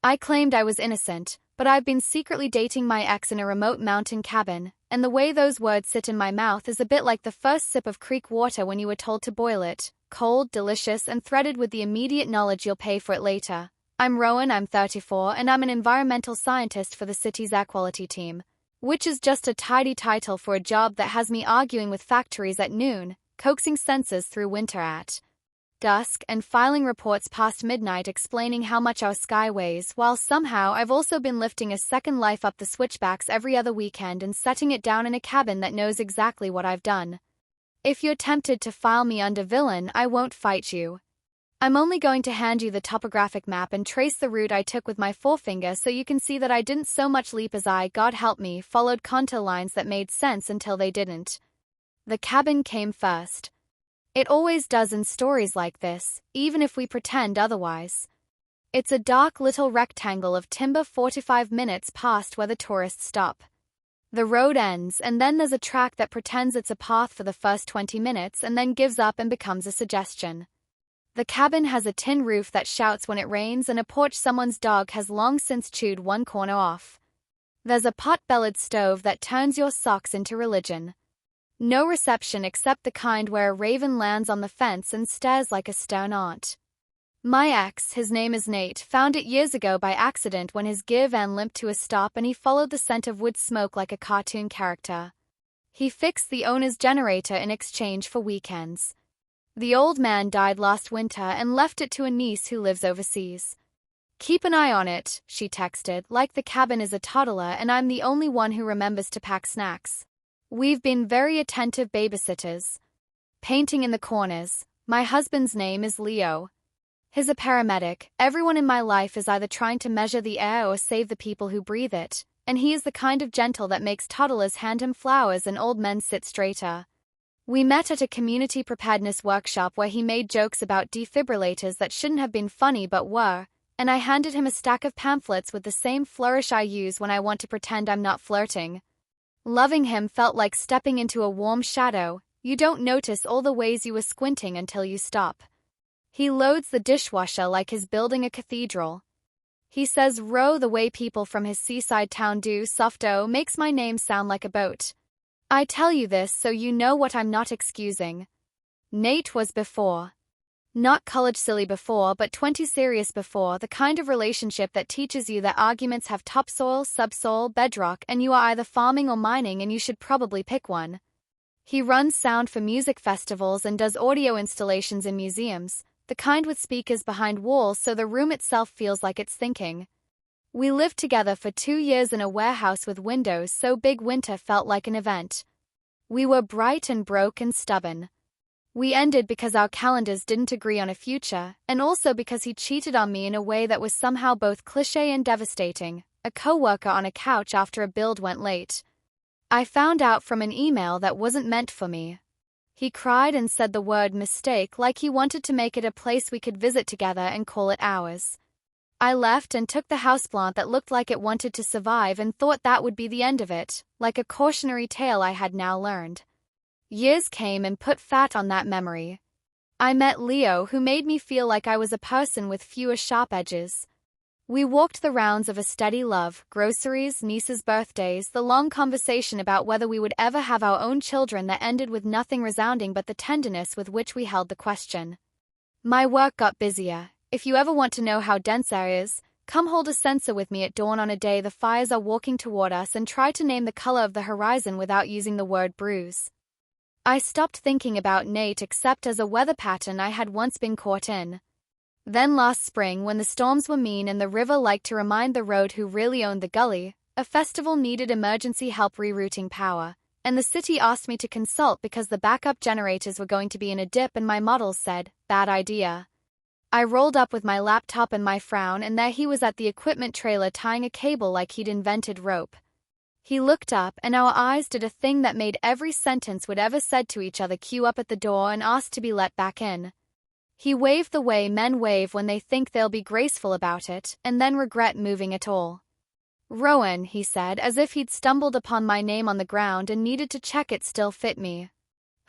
I claimed I was innocent, but I've been secretly dating my ex in a remote mountain cabin, and the way those words sit in my mouth is a bit like the first sip of creek water when you were told to boil it, cold, delicious, and threaded with the immediate knowledge you'll pay for it later. I'm Rowan, I'm 34, and I'm an environmental scientist for the city's air quality team, which is just a tidy title for a job that has me arguing with factories at noon, coaxing sensors through winter at dusk, and filing reports past midnight explaining how much our sky weighs, while somehow I've also been lifting a second life up the switchbacks every other weekend and setting it down in a cabin that knows exactly what I've done. If you're tempted to file me under villain, I won't fight you. I'm only going to hand you the topographic map and trace the route I took with my forefinger so you can see that I didn't so much leap as I, God help me, followed contour lines that made sense until they didn't. The cabin came first. It always does in stories like this, even if we pretend otherwise. It's a dark little rectangle of timber 45 minutes past where the tourists stop. The road ends, and then there's a track that pretends it's a path for the first 20 minutes and then gives up and becomes a suggestion. The cabin has a tin roof that shouts when it rains and a porch someone's dog has long since chewed one corner off. There's a pot-bellied stove that turns your socks into religion. No reception except the kind where a raven lands on the fence and stares like a stern aunt. My ex, his name is Nate, found it years ago by accident when his gear van limped to a stop and he followed the scent of wood smoke like a cartoon character. He fixed the owner's generator in exchange for weekends. The old man died last winter and left it to a niece who lives overseas. Keep an eye on it, she texted, like the cabin is a toddler and I'm the only one who remembers to pack snacks. We've been very attentive babysitters. Painting in the corners. My husband's name is Leo. He's a paramedic. Everyone in my life is either trying to measure the air or save the people who breathe it, and he is the kind of gentle that makes toddlers hand him flowers and old men sit straighter. We met at a community preparedness workshop where he made jokes about defibrillators that shouldn't have been funny but were, and I handed him a stack of pamphlets with the same flourish I use when I want to pretend I'm not flirting. Loving him felt like stepping into a warm shadow. You don't notice all the ways you were squinting until you stop. He loads the dishwasher like he's building a cathedral. He says row the way people from his seaside town do. Softo makes my name sound like a boat. I tell you this so you know what I'm not excusing. Nate was before. Not college silly before, but 20 serious before, the kind of relationship that teaches you that arguments have topsoil, subsoil, bedrock, and you are either farming or mining and you should probably pick one. He runs sound for music festivals and does audio installations in museums, the kind with speakers behind walls so the room itself feels like it's thinking. We lived together for 2 years in a warehouse with windows so big winter felt like an event. We were bright and broke and stubborn. We ended because our calendars didn't agree on a future, and also because he cheated on me in a way that was somehow both cliché and devastating, a coworker on a couch after a build went late. I found out from an email that wasn't meant for me. He cried and said the word mistake like he wanted to make it a place we could visit together and call it ours. I left and took the houseplant that looked like it wanted to survive and thought that would be the end of it, like a cautionary tale I had now learned. Years came and put fat on that memory. I met Leo, who made me feel like I was a person with fewer sharp edges. We walked the rounds of a steady love, groceries, nieces' birthdays, the long conversation about whether we would ever have our own children that ended with nothing resounding but the tenderness with which we held the question. My work got busier. If you ever want to know how dense air is, come hold a sensor with me at dawn on a day the fires are walking toward us and try to name the color of the horizon without using the word bruise. I stopped thinking about Nate except as a weather pattern I had once been caught in. Then last spring, when the storms were mean and the river liked to remind the road who really owned the gully, a festival needed emergency help rerouting power, and the city asked me to consult because the backup generators were going to be in a dip and my models said, bad idea. I rolled up with my laptop and my frown, and there he was at the equipment trailer tying a cable like he'd invented rope. He looked up, and our eyes did a thing that made every sentence we'd ever said to each other queue up at the door and asked to be let back in. He waved the way men wave when they think they'll be graceful about it, and then regret moving at all. Rowan, he said, as if he'd stumbled upon my name on the ground and needed to check it still fit me.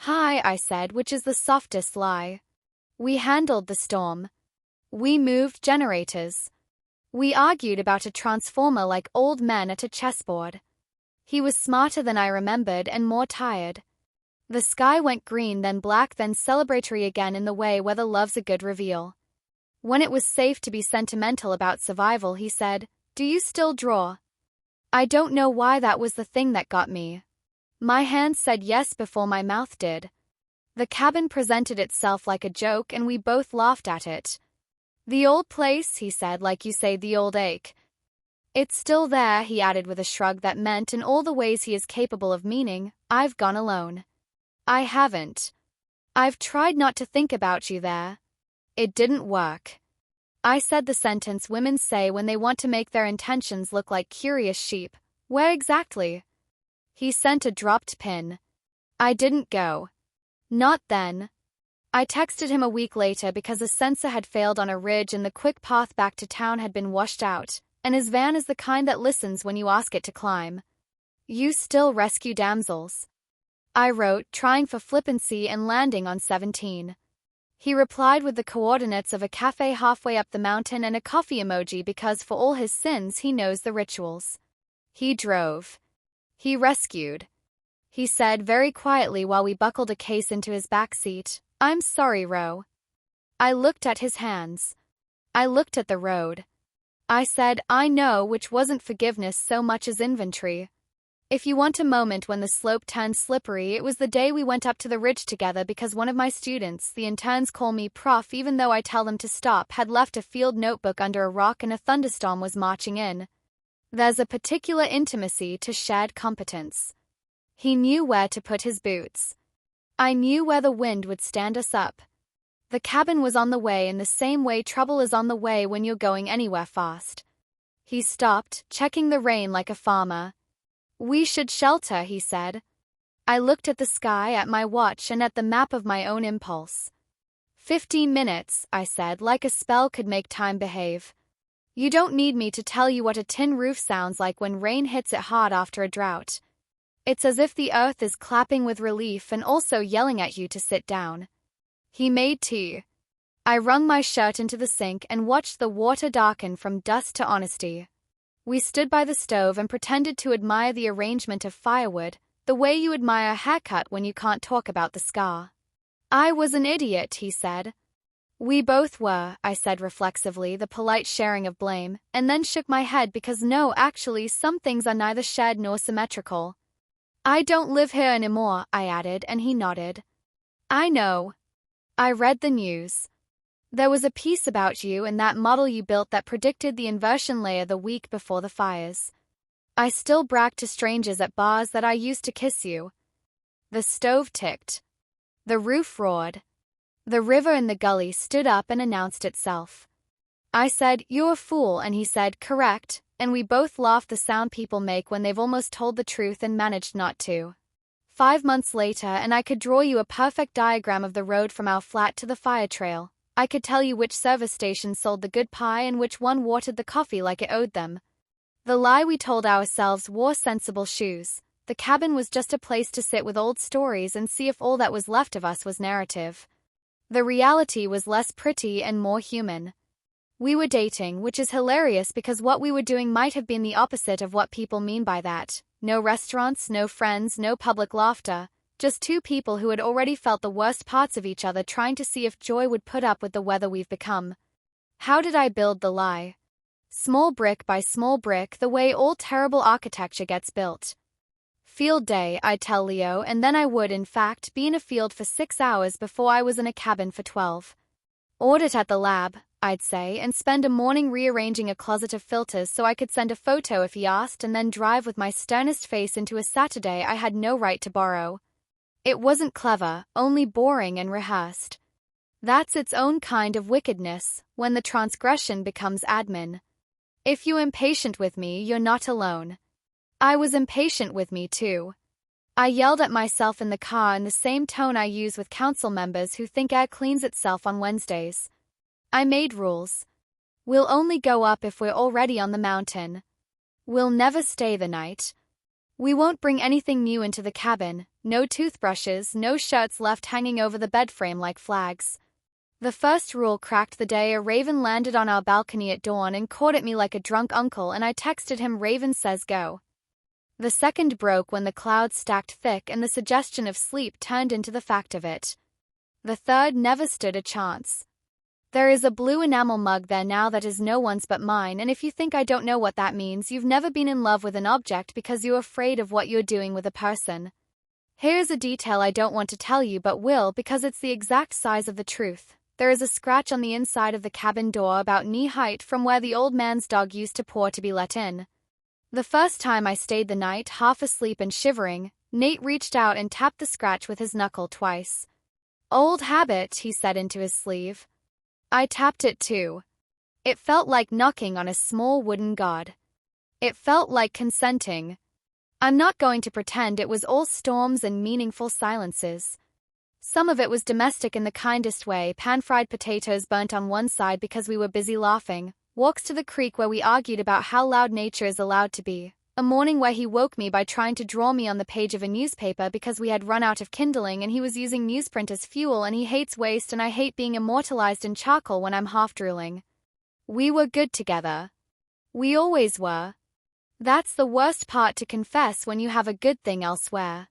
Hi, I said, which is the softest lie. We handled the storm. We moved generators. We argued about a transformer like old men at a chessboard. He was smarter than I remembered and more tired. The sky went green, then black, then celebratory again in the way whether love's a good reveal. When it was safe to be sentimental about survival, he said, "Do you still draw?" I don't know why that was the thing that got me. My hands said yes before my mouth did. The cabin presented itself like a joke and we both laughed at it. "The old place," he said, "like you say, the old ache. It's still there," he added with a shrug that meant, in all the ways he is capable of meaning, "I've gone alone." I haven't. I've tried not to think about you there. It didn't work. I said the sentence women say when they want to make their intentions look like curious sheep. Where exactly? He sent a dropped pin. I didn't go. Not then. I texted him a week later because a sensor had failed on a ridge and the quick path back to town had been washed out, and his van is the kind that listens when you ask it to climb. "You still rescue damsels?" I wrote, trying for flippancy and landing on 17. He replied with the coordinates of a cafe halfway up the mountain and a coffee emoji because for all his sins he knows the rituals. He drove. He rescued. He said very quietly while we buckled a case into his back seat, "I'm sorry, Ro." I looked at his hands. I looked at the road. I said, "I know," which wasn't forgiveness so much as inventory. If you want a moment when the slope turned slippery, it was the day we went up to the ridge together because one of my students, the interns call me Prof even though I tell them to stop, had left a field notebook under a rock and a thunderstorm was marching in. There's a particular intimacy to shared competence. He knew where to put his boots. I knew where the wind would stand us up. The cabin was on the way in the same way trouble is on the way when you're going anywhere fast. He stopped, checking the rain like a farmer. "We should shelter," he said. I looked at the sky, at my watch, and at the map of my own impulse. 15 minutes, I said, like a spell could make time behave. You don't need me to tell you what a tin roof sounds like when rain hits it hard after a drought. It's as if the earth is clapping with relief and also yelling at you to sit down. He made tea. I wrung my shirt into the sink and watched the water darken from dust to honesty. We stood by the stove and pretended to admire the arrangement of firewood, the way you admire a haircut when you can't talk about the scar. "I was an idiot," he said. "We both were," I said reflexively, the polite sharing of blame, and then shook my head because no, actually, some things are neither shared nor symmetrical. "I don't live here anymore," I added, and he nodded. "I know. I read the news. There was a piece about you and that model you built that predicted the inversion layer the week before the fires. I still brag to strangers at bars that I used to kiss you." The stove ticked. The roof roared. The river in the gully stood up and announced itself. I said, "You're a fool," and he said, "Correct," and we both laughed, the sound people make when they've almost told the truth and managed not to. 5 months later, and I could draw you a perfect diagram of the road from our flat to the fire trail. I could tell you which service station sold the good pie and which one watered the coffee like it owed them. The lie we told ourselves wore sensible shoes. The cabin was just a place to sit with old stories and see if all that was left of us was narrative. The reality was less pretty and more human. We were dating, which is hilarious because what we were doing might have been the opposite of what people mean by that. No restaurants, no friends, no public laughter. Just two people who had already felt the worst parts of each other trying to see if joy would put up with the weather we've become. How did I build the lie? Small brick by small brick, the way all terrible architecture gets built. Field day, I'd tell Leo, and then I would, in fact, be in a field for 6 hours before I was in a cabin for 12. Audit at the lab, I'd say, and spend a morning rearranging a closet of filters so I could send a photo if he asked, and then drive with my sternest face into a Saturday I had no right to borrow. It wasn't clever, only boring and rehearsed. That's its own kind of wickedness, when the transgression becomes admin. If you're impatient with me, you're not alone. I was impatient with me too. I yelled at myself in the car in the same tone I use with council members who think air cleans itself on Wednesdays. I made rules. We'll only go up if we're already on the mountain. We'll never stay the night. We won't bring anything new into the cabin, no toothbrushes, no shirts left hanging over the bed frame like flags. The first rule cracked the day a raven landed on our balcony at dawn and caught at me like a drunk uncle, and I texted him, "Raven says go." The second broke when the clouds stacked thick and the suggestion of sleep turned into the fact of it. The third never stood a chance. There is a blue enamel mug there now that is no one's but mine, and if you think I don't know what that means, you've never been in love with an object because you're afraid of what you're doing with a person. Here's a detail I don't want to tell you but will because it's the exact size of the truth. There is a scratch on the inside of the cabin door about knee-height from where the old man's dog used to paw to be let in. The first time I stayed the night, half asleep and shivering, Nate reached out and tapped the scratch with his knuckle twice. "Old habit," he said into his sleeve. I tapped it too. It felt like knocking on a small wooden god. It felt like consenting. I'm not going to pretend it was all storms and meaningful silences. Some of it was domestic in the kindest way, pan-fried potatoes burnt on one side because we were busy laughing, walks to the creek where we argued about how loud nature is allowed to be, a morning where he woke me by trying to draw me on the page of a newspaper because we had run out of kindling and he was using newsprint as fuel, and he hates waste and I hate being immortalized in charcoal when I'm half-drooling. We were good together. We always were. That's the worst part to confess when you have a good thing elsewhere.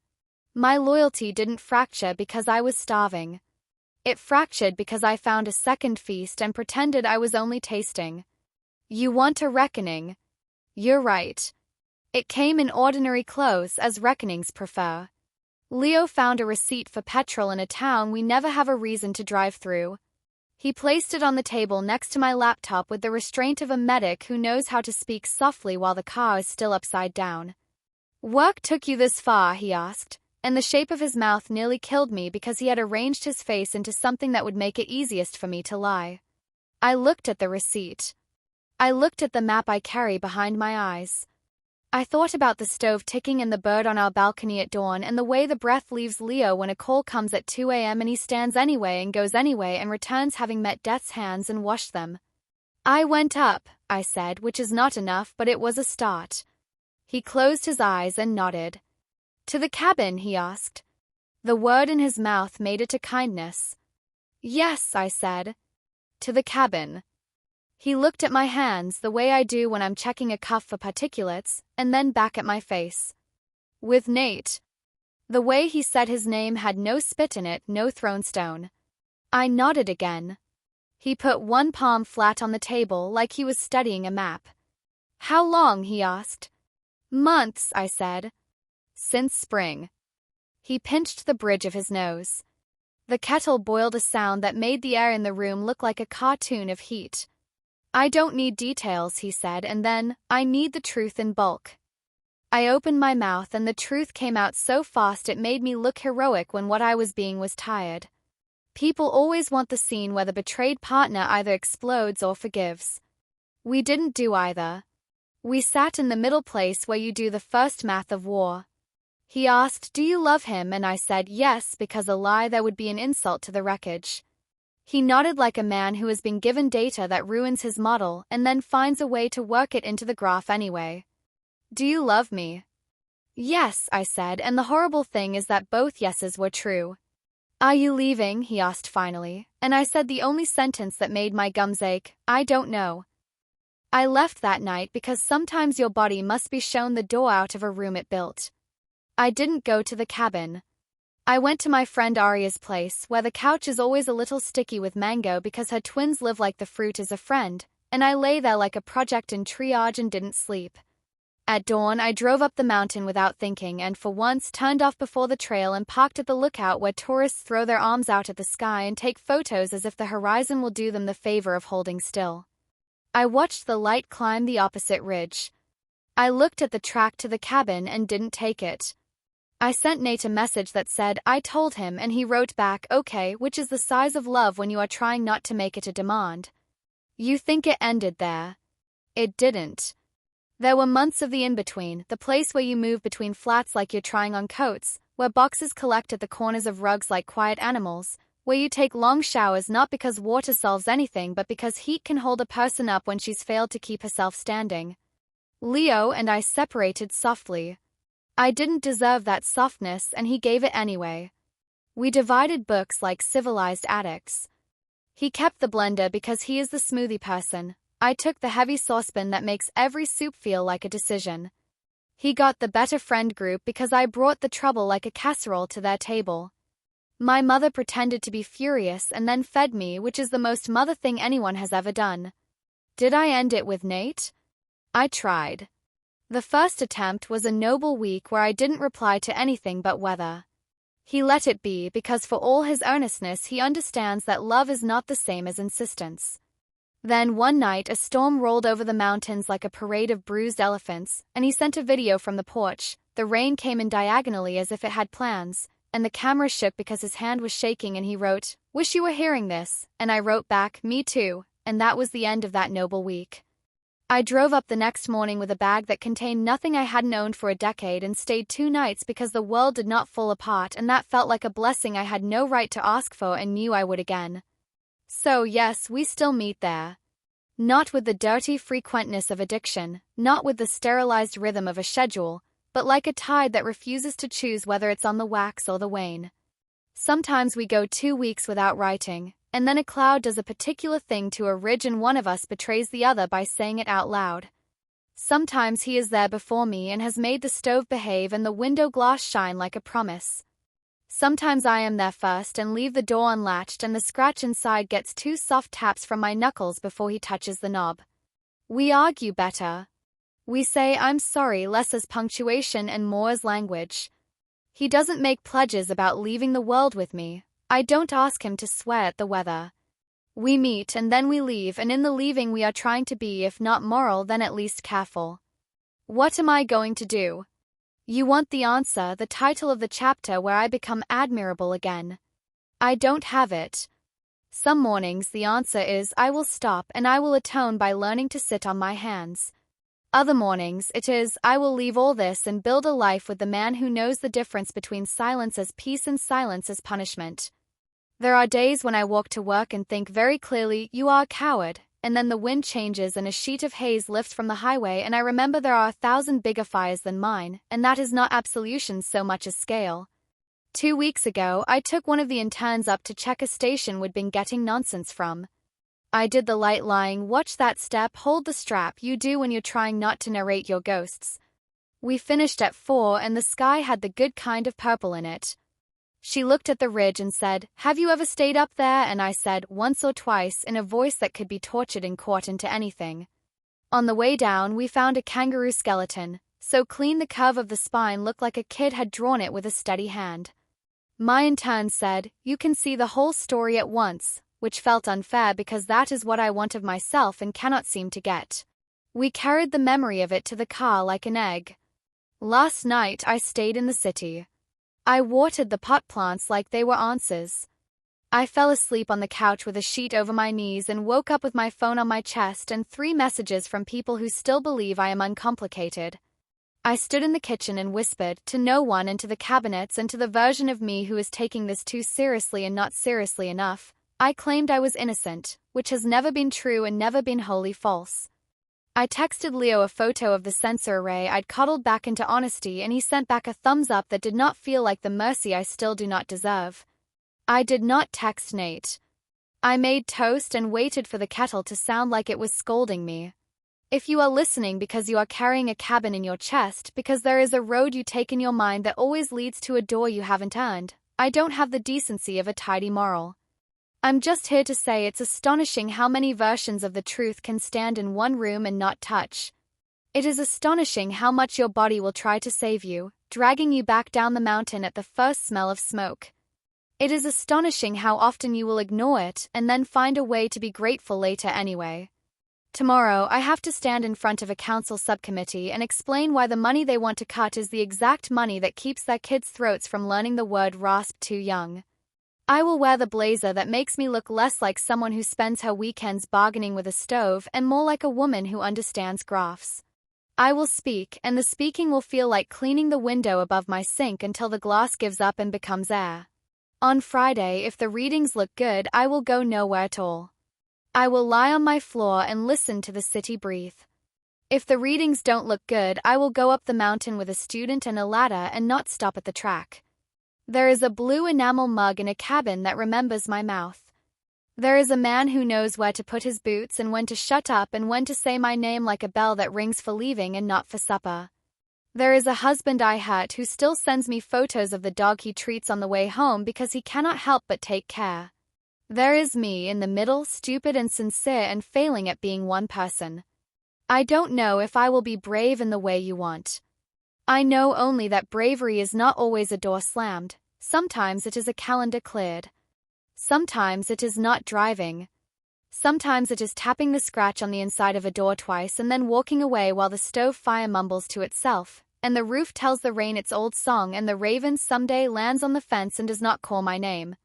My loyalty didn't fracture because I was starving. It fractured because I found a second feast and pretended I was only tasting. You want a reckoning? You're right. It came in ordinary clothes, as reckonings prefer. Leo found a receipt for petrol in a town we never have a reason to drive through. He placed it on the table next to my laptop with the restraint of a medic who knows how to speak softly while the car is still upside down. "Work took you this far?" he asked, and the shape of his mouth nearly killed me because he had arranged his face into something that would make it easiest for me to lie. I looked at the receipt. I looked at the map I carry behind my eyes. I thought about the stove ticking and the bird on our balcony at dawn and the way the breath leaves Leo when a call comes at 2 a.m. and he stands anyway and goes anyway and returns having met death's hands and washed them. "I went up," I said, which is not enough, but it was a start. He closed his eyes and nodded. "To the cabin?" he asked. The word in his mouth made it a kindness. "Yes," I said. "To the cabin." He looked at my hands the way I do when I'm checking a cuff for particulates, and then back at my face. "With Nate." The way he said his name had no spit in it, no thrown stone. I nodded again. He put one palm flat on the table like he was studying a map. "How long?" he asked. "Months," I said. "Since spring." He pinched the bridge of his nose. The kettle boiled a sound that made the air in the room look like a cartoon of heat. "I don't need details," he said, and then, "I need the truth in bulk." I opened my mouth and the truth came out so fast it made me look heroic when what I was being was tired. People always want the scene where the betrayed partner either explodes or forgives. We didn't do either. We sat in the middle place where you do the first math of war. He asked, "Do you love him?" and I said yes, because a lie there would be an insult to the wreckage. He nodded like a man who has been given data that ruins his model and then finds a way to work it into the graph anyway. "Do you love me?" "Yes," I said, and the horrible thing is that both yeses were true. "Are you leaving?" he asked finally, and I said the only sentence that made my gums ache, "I don't know." I left that night because sometimes your body must be shown the door out of a room it built. I didn't go to the cabin. I went to my friend Aria's place, where the couch is always a little sticky with mango because her twins live like the fruit is a friend, and I lay there like a project in triage and didn't sleep. At dawn, I drove up the mountain without thinking and for once turned off before the trail and parked at the lookout where tourists throw their arms out at the sky and take photos as if the horizon will do them the favor of holding still. I watched the light climb the opposite ridge. I looked at the track to the cabin and didn't take it. I sent Nate a message that said, "I told him," and he wrote back, "Okay," which is the size of love when you are trying not to make it a demand. You think it ended there. It didn't. There were months of the in-between, the place where you move between flats like you're trying on coats, where boxes collect at the corners of rugs like quiet animals, where you take long showers not because water solves anything but because heat can hold a person up when she's failed to keep herself standing. Leo and I separated softly. I didn't deserve that softness and he gave it anyway. We divided books like civilized addicts. He kept the blender because he is the smoothie person. I took the heavy saucepan that makes every soup feel like a decision. He got the better friend group because I brought the trouble like a casserole to their table. My mother pretended to be furious and then fed me, which is the most mother thing anyone has ever done. Did I end it with Nate? I tried. The first attempt was a noble week where I didn't reply to anything but weather. He let it be because for all his earnestness he understands that love is not the same as insistence. Then one night a storm rolled over the mountains like a parade of bruised elephants, and he sent a video from the porch. The rain came in diagonally as if it had plans, and the camera shook because his hand was shaking, and he wrote, "Wish you were hearing this," and I wrote back, "Me too," and that was the end of that noble week. I drove up the next morning with a bag that contained nothing I hadn't owned for a decade and stayed 2 nights because the world did not fall apart, and that felt like a blessing I had no right to ask for and knew I would again. So yes, we still meet there. Not with the dirty frequentness of addiction, not with the sterilized rhythm of a schedule, but like a tide that refuses to choose whether it's on the wax or the wane. Sometimes we go 2 weeks without writing, and then a cloud does a particular thing to a ridge and one of us betrays the other by saying it out loud. Sometimes he is there before me and has made the stove behave and the window glass shine like a promise. Sometimes I am there first and leave the door unlatched and the scratch inside gets 2 soft taps from my knuckles before he touches the knob. We argue better. We say I'm sorry less as punctuation and more as language. He doesn't make pledges about leaving the world with me. I don't ask him to swear at the weather. We meet and then we leave, and in the leaving we are trying to be, if not moral, then at least careful. What am I going to do? You want the answer, the title of the chapter where I become admirable again. I don't have it. Some mornings the answer is I will stop and I will atone by learning to sit on my hands. Other mornings it is I will leave all this and build a life with the man who knows the difference between silence as peace and silence as punishment. There are days when I walk to work and think very clearly, you are a coward, and then the wind changes and a sheet of haze lifts from the highway and I remember there are 1,000 bigger fires than mine, and that is not absolution so much as scale. 2 weeks ago, I took one of the interns up to check a station we'd been getting nonsense from. I did the light lying, watch that step, hold the strap you do when you're trying not to narrate your ghosts. We finished at 4 and the sky had the good kind of purple in it. She looked at the ridge and said, "Have you ever stayed up there?" And I said, "Once or twice," in a voice that could be tortured in court into anything. On the way down, we found a kangaroo skeleton, so clean the curve of the spine looked like a kid had drawn it with a steady hand. My intern said, "You can see the whole story at once," which felt unfair because that is what I want of myself and cannot seem to get. We carried the memory of it to the car like an egg. Last night I stayed in the city. I watered the pot plants like they were answers. I fell asleep on the couch with a sheet over my knees and woke up with my phone on my chest and 3 messages from people who still believe I am uncomplicated. I stood in the kitchen and whispered, to no one and to the cabinets and to the version of me who is taking this too seriously and not seriously enough. I claimed I was innocent, which has never been true and never been wholly false. I texted Leo a photo of the sensor array I'd coddled back into honesty and he sent back a thumbs up that did not feel like the mercy I still do not deserve. I did not text Nate. I made toast and waited for the kettle to sound like it was scolding me. If you are listening because you are carrying a cabin in your chest, because there is a road you take in your mind that always leads to a door you haven't earned, I don't have the decency of a tidy moral. I'm just here to say it's astonishing how many versions of the truth can stand in one room and not touch. It is astonishing how much your body will try to save you, dragging you back down the mountain at the first smell of smoke. It is astonishing how often you will ignore it and then find a way to be grateful later anyway. Tomorrow, I have to stand in front of a council subcommittee and explain why the money they want to cut is the exact money that keeps their kids' throats from learning the word rasp too young. I will wear the blazer that makes me look less like someone who spends her weekends bargaining with a stove and more like a woman who understands graphs. I will speak, and the speaking will feel like cleaning the window above my sink until the glass gives up and becomes air. On Friday, if the readings look good, I will go nowhere at all. I will lie on my floor and listen to the city breathe. If the readings don't look good, I will go up the mountain with a student and a ladder and not stop at the track. There is a blue enamel mug in a cabin that remembers my mouth. There is a man who knows where to put his boots and when to shut up and when to say my name like a bell that rings for leaving and not for supper. There is a husband I hurt who still sends me photos of the dog he treats on the way home because he cannot help but take care. There is me in the middle, stupid and sincere and failing at being one person. I don't know if I will be brave in the way you want. I know only that bravery is not always a door slammed. Sometimes it is a calendar cleared. Sometimes it is not driving. Sometimes it is tapping the scratch on the inside of a door twice and then walking away while the stove fire mumbles to itself, and the roof tells the rain its old song and the raven someday lands on the fence and does not call my name.